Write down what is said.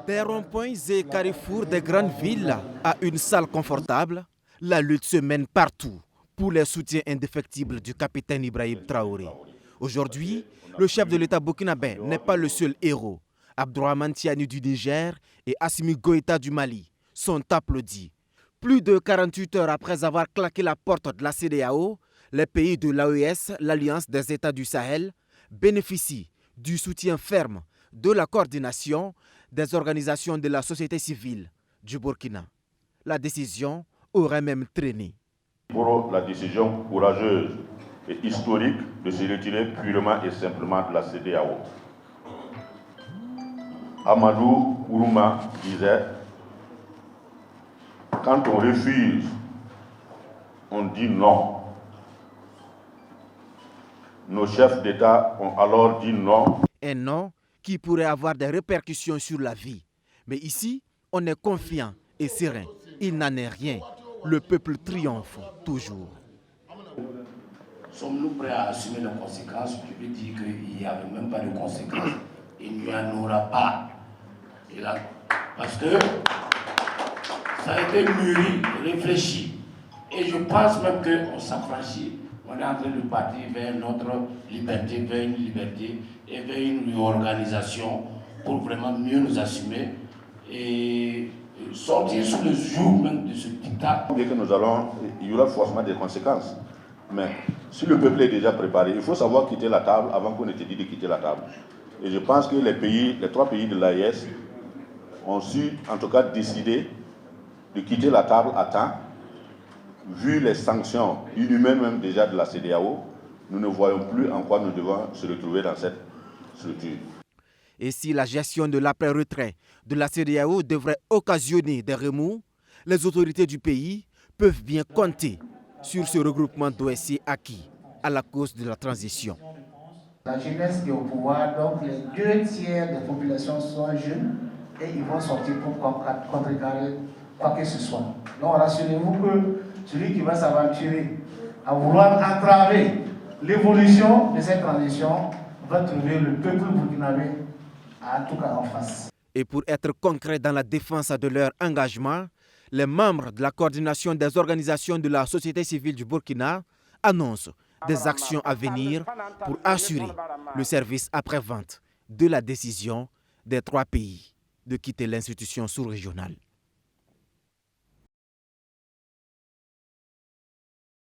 Des ronds-points et carrefours des grandes villes à une salle confortable, la lutte se mène partout pour les soutiens indéfectibles du capitaine Ibrahim Traoré. Aujourd'hui, le chef de l'État burkinabé n'est pas le seul héros. Abdourahmane Tiani du Niger et Assimi Goïta du Mali sont applaudis. Plus de 48 heures après avoir claqué la porte de la CEDEAO, les pays de l'AES, l'Alliance des États du Sahel, bénéficient du soutien ferme de la coordination des organisations de la société civile du Burkina. La décision aurait même traîné. Pour la décision courageuse et historique de se retirer purement et simplement de la CEDEAO. Amadou Kourouma disait, quand on refuse, on dit non. Nos chefs d'État ont alors dit non. Un non qui pourrait avoir des répercussions sur la vie. Mais ici, on est confiant et serein. Il n'en est rien. Le peuple triomphe toujours. Sommes-nous prêts à assumer les conséquences? Je veux dire qu'il n'y avait même pas de conséquences. Il n'y en aura pas. Et là, parce que ça a été mûri, réfléchi. Et je pense même qu'on s'affranchit. On est en train de partir vers notre liberté, vers une liberté et vers une réorganisation pour vraiment mieux nous assumer et sortir sous le joug même de ce dictat. Dès que nous allons, il y aura forcément des conséquences. Mais si le peuple est déjà préparé, il faut savoir quitter la table avant qu'on ait dit de quitter la table. Et je pense que les trois pays de l'AES ont su, en tout cas, décider de quitter la table à temps. Vu les sanctions inhumaines même déjà de la CEDEAO, nous ne voyons plus en quoi nous devons se retrouver dans cette structure. Et si la gestion de l'après-retrait de la CEDEAO devrait occasionner des remous, les autorités du pays peuvent bien compter sur ce regroupement d'OSC acquis à la cause de la transition. La jeunesse est au pouvoir, donc les 2/3 des populations sont jeunes et ils vont sortir pour contrecarrer quoi que ce soit. Donc rassurez-vous que celui qui va s'aventurer à vouloir entraver l'évolution de cette transition va trouver le peuple burkinabé en tout cas en face. Et pour être concret dans la défense de leur engagement, les membres de la coordination des organisations de la société civile du Burkina annoncent des actions à venir pour assurer le service après-vente de la décision des trois pays de quitter l'institution sous-régionale.